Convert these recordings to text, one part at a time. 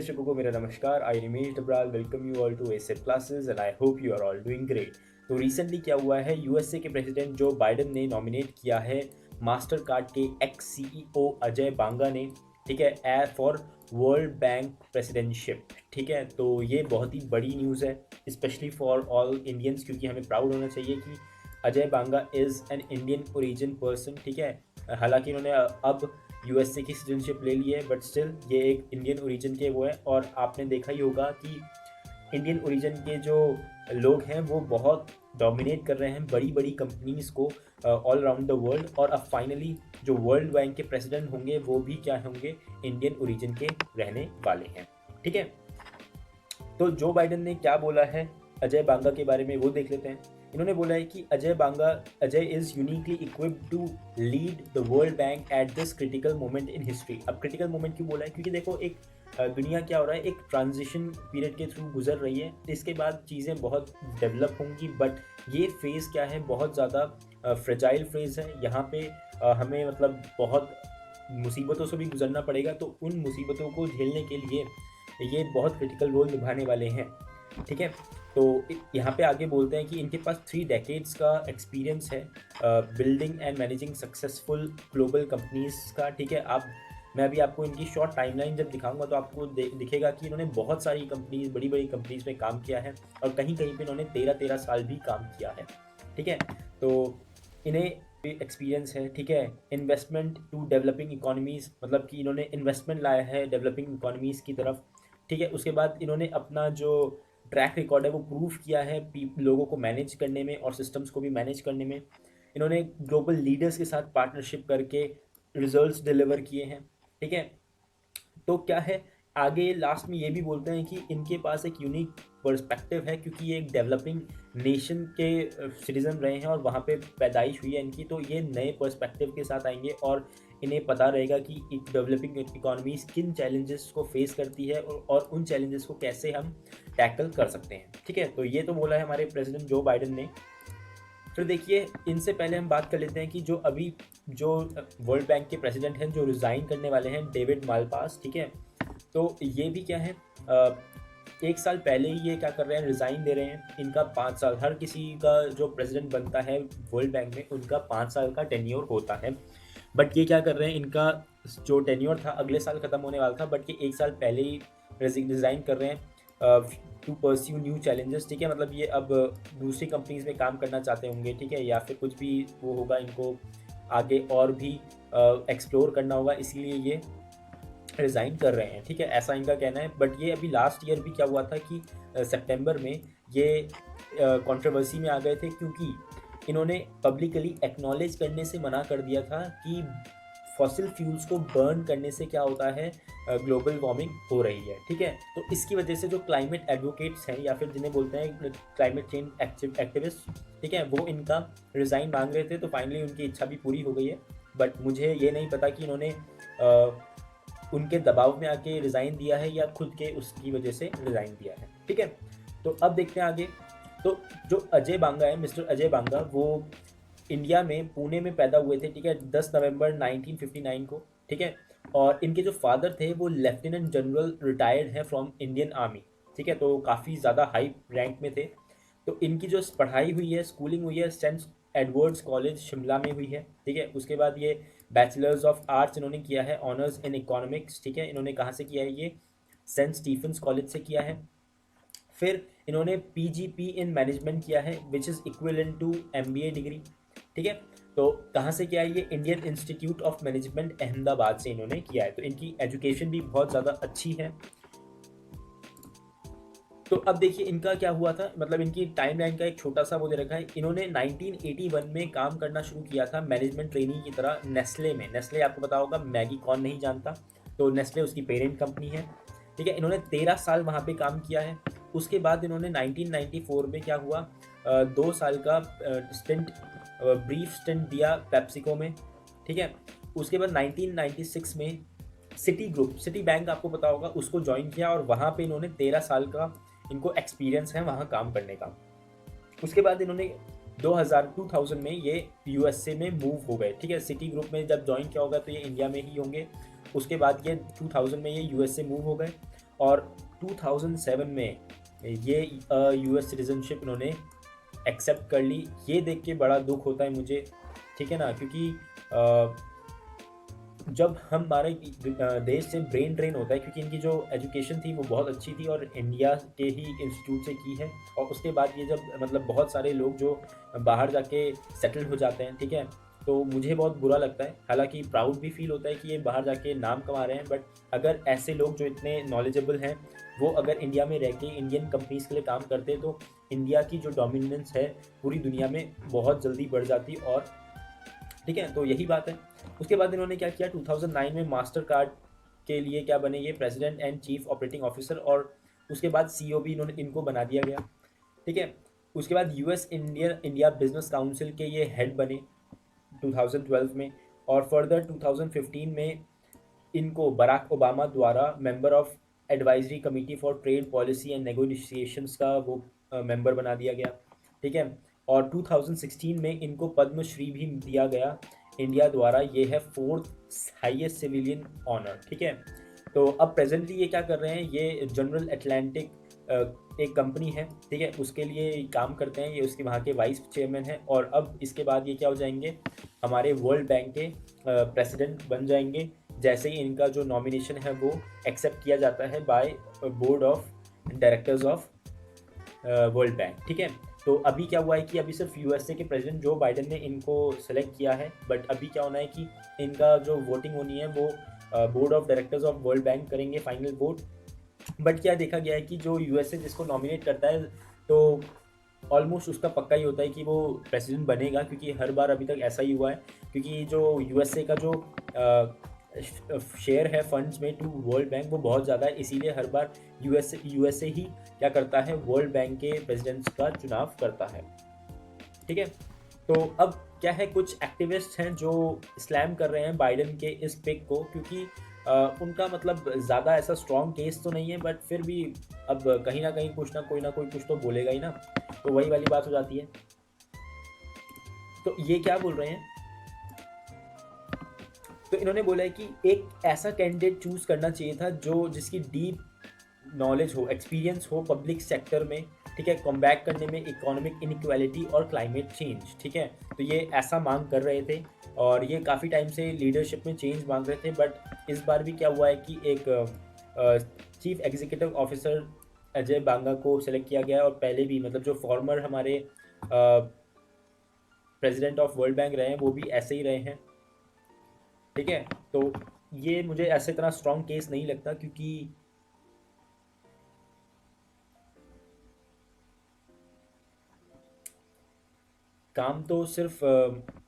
दर्शकों को मेरा नमस्कार। I Rimesh Dabral welcome you all to asset classes and I hope you are all doing great. तो रिसेंटली क्या हुआ है, यूएसए के प्रेसिडेंट जो बाइडन ने नॉमिनेट किया है मास्टर कार्ड के एक्स सीईओ अजय बांगा ने, ठीक है, फॉर वर्ल्ड बैंक प्रेसिडेंटशिप। ठीक है, तो ये बहुत ही बड़ी न्यूज़ है स्पेशली फॉर ऑल इंडियंस, क्योंकि हमें प्राउड होना चाहिए कि Ajay Banga is an Indian origin person. ठीक है, हालांकि उन्होंने अब यूएसए की सिटीजनशिप ले ली है, बट स्टिल ये एक इंडियन ओरिजिन के वो है। और आपने देखा ही होगा कि इंडियन ओरिजिन के जो लोग हैं वो बहुत डोमिनेट कर रहे हैं बड़ी बड़ी कंपनीज़ को ऑल अराउंड द वर्ल्ड। और अब फाइनली जो वर्ल्ड बैंक के प्रेसिडेंट होंगे वो भी क्या होंगे, इंडियन ओरिजिन के रहने वाले हैं। ठीक है, तो जो बाइडन ने क्या बोला है अजय बांगा के बारे में वो देख लेते हैं। इन्होंने बोला है कि Ajay is uniquely equipped to lead the World Bank at this critical moment in history. अब क्रिटिकल मोमेंट क्यों बोला है, क्योंकि देखो एक दुनिया क्या हो रहा है, एक ट्रांजिशन पीरियड के थ्रू गुजर रही है। इसके बाद चीज़ें बहुत डेवलप होंगी, बट ये फेज़ क्या है, बहुत ज़्यादा फ्रेजाइल फेज़ है। यहाँ पे हमें मतलब बहुत मुसीबतों से भी गुजरना पड़ेगा, तो उन मुसीबतों को झेलने के लिए ये बहुत क्रिटिकल रोल निभाने वाले हैं। ठीक है, तो यहाँ पे आगे बोलते हैं कि इनके पास 3 डेकेड्स का एक्सपीरियंस है building and managing successful global companies का। ठीक है, मैं अभी आपको इनकी शॉर्ट टाइमलाइन जब दिखाऊंगा तो आपको दिखेगा कि इन्होंने बहुत सारी कंपनीज, बड़ी बड़ी कंपनीज में काम किया है, और कहीं कहीं पे इन्होंने 13 साल भी काम किया है। ठीक है, तो इन्हें एक्सपीरियंस है। ठीक है, इन्वेस्टमेंट टू डेवलपिंग इकोनॉमीज़, मतलब कि इन्होंने इन्वेस्टमेंट लाया है डेवलपिंग इकोनॉमीज़ की तरफ। ठीक है, उसके बाद इन्होंने अपना जो ट्रैक रिकॉर्ड है वो प्रूव किया है लोगों को मैनेज करने में और सिस्टम्स को भी मैनेज करने में। इन्होंने ग्लोबल लीडर्स के साथ पार्टनरशिप करके रिजल्ट्स डिलीवर किए हैं। ठीक है, तो क्या है, आगे लास्ट में ये भी बोलते हैं कि इनके पास एक यूनिक पर्सपेक्टिव है, क्योंकि ये एक डेवलपिंग नेशन के सिटीज़न रहे हैं और वहाँ पे पैदाइश हुई है इनकी। तो ये नए पर्सपेक्टिव के साथ आएंगे और इन्हें पता रहेगा कि एक डेवलपिंग इकोनॉमीज़ किन चैलेंजेस को फेस करती है और उन चैलेंजेस को कैसे हम टैकल कर सकते हैं। ठीक है, तो ये तो बोला है हमारे प्रेसिडेंट जो बाइडन ने। फिर देखिए, इनसे पहले हम बात कर लेते हैं कि जो वर्ल्ड बैंक के प्रेसिडेंट हैं जो रिज़ाइन करने वाले हैं, डेविड मालपास। ठीक है, तो ये भी क्या है, 1 साल पहले ही ये क्या कर रहे हैं, रिज़ाइन दे रहे हैं। इनका 5 साल, हर किसी का जो प्रेसिडेंट बनता है वर्ल्ड बैंक में उनका 5 साल का टेन्योर होता है, बट ये क्या कर रहे हैं, इनका जो टेन्योर था अगले साल ख़त्म होने वाला था, बट ये 1 साल पहले ही रिज़ाइन कर रहे हैं टू परस्यू न्यू चैलेंजेस। ठीक है, मतलब ये अब दूसरी कंपनीज में काम करना चाहते होंगे। ठीक है, या फिर कुछ भी वो होगा, इनको आगे और भी एक्सप्लोर करना होगा, इसीलिए ये रिज़ाइन कर रहे हैं। ठीक है, ऐसा इनका कहना है। बट ये अभी लास्ट ईयर भी क्या हुआ था कि सितंबर में ये कंट्रोवर्सी में आ गए थे, क्योंकि इन्होंने पब्लिकली एक्नॉलेज करने से मना कर दिया था कि फॉसिल फ्यूल्स को बर्न करने से क्या होता है, ग्लोबल वार्मिंग हो रही है। ठीक है, तो इसकी वजह से जो क्लाइमेट एडवोकेट्स हैं या फिर जिन्हें बोलते हैं क्लाइमेट चेंज एक्टिविस्ट, ठीक है, वो इनका रिज़ाइन मांग रहे थे। तो फाइनली उनकी इच्छा भी पूरी हो गई है, बट मुझे ये नहीं पता कि इन्होंने उनके दबाव में आके रिज़ाइन दिया है या खुद के उसकी वजह से रिज़ाइन दिया है। ठीक है, तो अब देखते हैं आगे। तो जो अजय बांगा है, मिस्टर अजय बांगा, वो इंडिया में पुणे में पैदा हुए थे। ठीक है, 10 नवंबर 1959 को। ठीक है, और इनके जो फादर थे वो लेफ्टिनेंट जनरल रिटायर्ड है फ्रॉम इंडियन आर्मी। ठीक है, तो काफ़ी ज़्यादा हाई रैंक में थे। तो इनकी जो पढ़ाई हुई है, स्कूलिंग हुई है, सेंट एडवर्ड्स कॉलेज शिमला में हुई है। ठीक है, उसके बाद ये बैचलर्स ऑफ आर्ट्स इन्होंने किया है, ऑनर्स इन इकोनॉमिक्स। ठीक है, इन्होंने कहाँ से किया है, ये सेंट स्टीफेंस कॉलेज से किया है। फिर इन्होंने पीजीपी इन मैनेजमेंट किया है, which is equivalent to MBA degree. ठीक है, तो कहाँ से किया है, ये Indian Institute of Management Ahmedabad से इन्होंने किया है। तो इनकी एजुकेशन भी बहुत ज़्यादा अच्छी है। तो अब देखिए इनका क्या हुआ था, मतलब इनकी टाइमलाइन का एक छोटा सा वो दे रखा है। इन्होंने 1981 में काम करना शुरू किया था मैनेजमेंट ट्रेनी की तरह नेस्ले में। नेस्ले आपको पता होगा, मैगी कौन नहीं जानता, तो नेस्ले उसकी पेरेंट कंपनी है। ठीक है, इन्होंने 13 साल वहाँ पे काम किया है। उसके बाद इन्होंने 1994 में क्या हुआ, 2 साल का ब्रीफ स्टिंट दिया पेप्सिको में। ठीक है, उसके बाद 1996 में सिटी बैंक आपको पता होगा, उसको ज्वाइन किया और वहाँ पे इन्होंने 13 साल का इनको एक्सपीरियंस है वहाँ काम करने का। उसके बाद इन्होंने 2000 में ये यूएसए में मूव हो गए। ठीक है, सिटी ग्रुप में जब ज्वाइन किया होगा तो ये इंडिया में ही होंगे। उसके बाद ये 2000 में ये यूएसए मूव हो गए और 2007 में ये यूएस सिटीजनशिप इन्होंने एक्सेप्ट कर ली। ये देख के बड़ा दुख होता है मुझे, ठीक है ना, क्योंकि जब हमारे देश से ब्रेन ड्रेन होता है, क्योंकि इनकी जो एजुकेशन थी वो बहुत अच्छी थी और इंडिया के ही इंस्टीट्यूट से की है, और उसके बाद ये जब मतलब बहुत सारे लोग जो बाहर जाके सेटल हो जाते हैं, ठीक है, तो मुझे बहुत बुरा लगता है। हालांकि प्राउड भी फील होता है कि ये बाहर जाके नाम कमा रहे हैं, बट अगर ऐसे लोग जो इतने नॉलेजेबल हैं वो अगर इंडिया में रह के इंडियन कंपनीज के लिए काम करते तो इंडिया की जो डोमिनेंस है पूरी दुनिया में बहुत जल्दी बढ़ जाती। और ठीक है, तो यही बात है। उसके बाद इन्होंने क्या किया, 2009 में मास्टर कार्ड के लिए क्या बने, ये president and chief operating officer, और उसके बाद सीईओ भी इनको बना दिया गया, ठीक है। उसके बाद यूएस इंडिया बिजनेस काउंसिल के ये हेड बने 2012 में, और फर्दर 2015 में इनको बराक ओबामा द्वारा member of advisory committee for trade policy and negotiations का वो मेंबर बना दिया गया, ठीक है। और 2016 में इनको पद्मश्री भी दिया गया इंडिया द्वारा। ये है फोर्थ हाईएस्ट सिविलियन ऑनर, ठीक है। तो अब प्रेजेंटली ये क्या कर रहे हैं, ये जनरल अटलांटिक एक कंपनी है, ठीक है, उसके लिए काम करते हैं, ये उसके वहाँ के वाइस चेयरमैन हैं। और अब इसके बाद ये क्या हो जाएंगे, हमारे वर्ल्ड बैंक के प्रेसिडेंट बन जाएंगे, जैसे ही इनका जो नॉमिनेशन है वो एक्सेप्ट किया जाता है by board of directors of world bank, ठीक है। तो अभी क्या हुआ है कि अभी सिर्फ यूएसए के प्रेसिडेंट जो बाइडेन ने इनको सेलेक्ट किया है, बट अभी क्या होना है कि इनका जो वोटिंग होनी है वो board of directors of world bank करेंगे फाइनल वोट। बट क्या देखा गया है कि जो यूएसए जिसको नॉमिनेट करता है तो ऑलमोस्ट उसका पक्का ही होता है कि वो प्रेसिडेंट बनेगा, क्योंकि हर बार अभी तक ऐसा ही हुआ है, क्योंकि जो यूएसए का जो शेयर है फंड्स में टू वर्ल्ड बैंक वो बहुत ज़्यादा है, इसीलिए हर बार यूएसए ही क्या करता है, वर्ल्ड बैंक के प्रेसिडेंट्स का चुनाव करता है, ठीक है। तो अब क्या है, कुछ एक्टिविस्ट हैं जो स्लैम कर रहे हैं बाइडेन के इस पिक को, क्योंकि उनका मतलब ज़्यादा ऐसा स्ट्रॉन्ग केस तो नहीं है, बट फिर भी अब कहीं ना कहीं कुछ ना कोई कुछ तो बोलेगा ही ना, तो वही वाली बात हो जाती है। तो ये क्या बोल रहे हैं, तो इन्होंने बोला है कि एक ऐसा कैंडिडेट चूज करना चाहिए था जो जिसकी डीप नॉलेज हो, एक्सपीरियंस हो पब्लिक सेक्टर में, ठीक है, कॉम्बैट करने में इकोनॉमिक इनइक्वालिटी और क्लाइमेट चेंज, ठीक है। तो ये ऐसा मांग कर रहे थे और ये काफ़ी टाइम से लीडरशिप में चेंज मांग रहे थे, बट इस बार भी क्या हुआ है कि एक चीफ एग्जीक्यूटिव ऑफिसर अजय बांगा को सिलेक्ट किया गया है, और पहले भी मतलब जो फॉर्मर हमारे प्रेसिडेंट ऑफ वर्ल्ड बैंक रहे हैं वो भी ऐसे ही रहे हैं, ठीक है। तो ये मुझे ऐसे इतना स्ट्रॉन्ग केस नहीं लगता, क्योंकि काम तो सिर्फ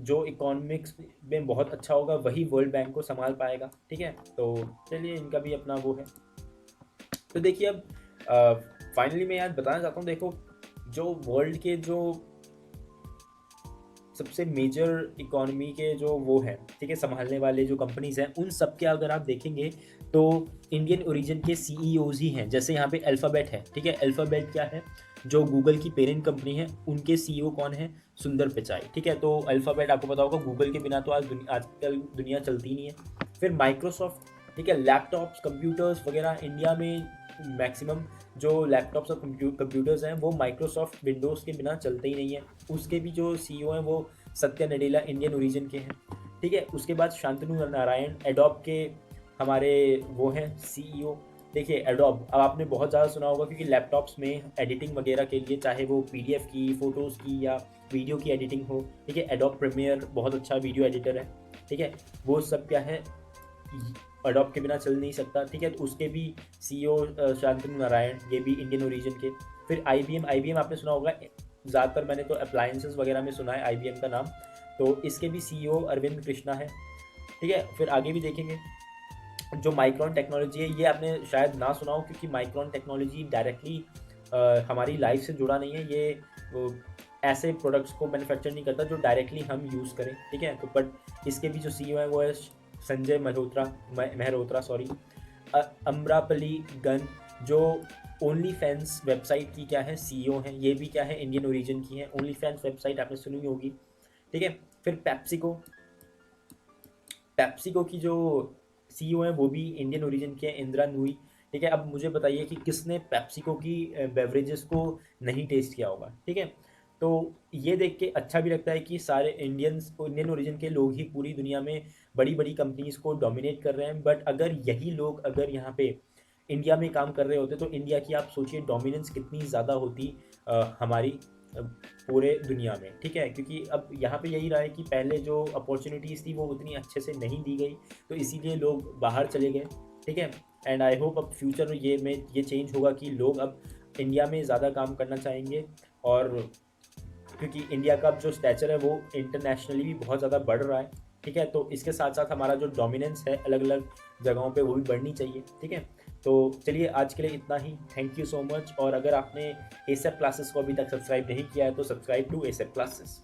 जो इकोनॉमिक्स में बहुत अच्छा होगा वही वर्ल्ड बैंक को संभाल पाएगा, ठीक है। तो चलिए, इनका भी अपना वो है। तो देखिए, अब फाइनली मैं यार बताना चाहता हूँ, देखो जो वर्ल्ड के जो सबसे मेजर इकोनॉमी के जो वो हैं, ठीक है, संभालने वाले जो कंपनीज हैं, उन सब के अगर आप देखेंगे तो इंडियन ओरिजिन के सीईओज ही हैं। जैसे यहाँ पे अल्फ़ाबेट है, ठीक है, अल्फ़ाबेट क्या है, जो गूगल की पेरेंट कंपनी है, उनके सीईओ कौन है, सुंदर पिचाई, ठीक है। तो अल्फ़ाबेट आपको पता होगा, गूगल के बिना तो आजकल दुनिया चलती नहीं है। फिर माइक्रोसॉफ्ट, ठीक है, लैपटॉप्स कंप्यूटर्स वगैरह इंडिया में मैक्सिमम जो लैपटॉप्स और कंप्यूटर्स हैं वो माइक्रोसॉफ्ट विंडोज़ के बिना चलते ही नहीं है। उसके भी जो सीईओ हैं वो सत्या नडेला इंडियन ओरिजिन के हैं, ठीक है। उसके बाद शांतनु नारायण एडोब के हमारे वो हैं सीईओ। देखिए एडोब, अब आपने बहुत ज़्यादा सुना होगा, क्योंकि लैपटॉप्स में एडिटिंग वगैरह के लिए, चाहे वो पीडीएफ की, फ़ोटोज़ की या वीडियो की एडिटिंग हो, ठीक है, एडोब प्रीमियर बहुत अच्छा वीडियो एडिटर है, ठीक है। वो सब क्या है, एडोब के बिना चल नहीं सकता, ठीक है। तो उसके भी सीईओ शांतनु नारायण, ये भी इंडियन ओरिजिन के। फिर आईबीएम आपने सुना होगा, ज़्यादातर मैंने तो अप्लायंसेस वगैरह में सुना है आईबीएम का नाम, तो इसके भी सीईओ अरविंद कृष्णा है, ठीक है। फिर आगे भी देखेंगे, जो माइक्रॉन टेक्नोलॉजी है, ये आपने शायद ना सुना हो, क्योंकि माइक्रॉन टेक्नोलॉजी डायरेक्टली हमारी लाइफ से जुड़ा नहीं है। ये ऐसे प्रोडक्ट्स को मैन्युफैक्चर नहीं करता जो डायरेक्टली हम यूज़ करें, ठीक है। तो बट इसके भी जो सीईओ है वो है संजय मेहरोत्रा, सॉरी। अम्रापली गन, जो ओनली फैंस वेबसाइट की क्या है सीईओ हैं, ये भी क्या है इंडियन ओरिजिन की है। ओनली फैंस वेबसाइट आपने सुनी होगी, ठीक है। फिर पेप्सिको की जो सीईओ है वो भी इंडियन ओरिजिन की है, इंदिरा नूई। ठीक है, अब मुझे बताइए कि किसने पेप्सिको की बेवरेजेस को नहीं टेस्ट किया होगा। ठीक है, तो ये देख के अच्छा भी लगता है कि सारे इंडियन ओरिजिन के लोग ही पूरी दुनिया में बड़ी बड़ी कंपनीज को डोमिनेट कर रहे हैं। बट अगर यही लोग अगर यहाँ पे इंडिया में काम कर रहे होते तो इंडिया की आप सोचिए डोमिनेंस कितनी ज़्यादा होती हमारी पूरे दुनिया में। ठीक है, क्योंकि अब यहाँ पे यही रहा है कि पहले जो अपॉर्चुनिटीज़ थी वो उतनी अच्छे से नहीं दी गई, तो इसीलिए लोग बाहर चले गए। ठीक है, एंड आई होप अब फ्यूचर में ये चेंज होगा कि लोग अब इंडिया में ज़्यादा काम करना चाहेंगे। और क्योंकि इंडिया का जो स्टैचर है वो इंटरनेशनली भी बहुत ज़्यादा बढ़ रहा है। ठीक है, तो इसके साथ साथ हमारा जो डोमिनेंस है अलग अलग जगहों पे वो भी बढ़नी चाहिए। ठीक है, तो चलिए आज के लिए इतना ही। Thank you so much. और अगर आपने एसेप क्लासेस को अभी तक सब्सक्राइब नहीं किया है तो सब्सक्राइब टू एसेप क्लासेस।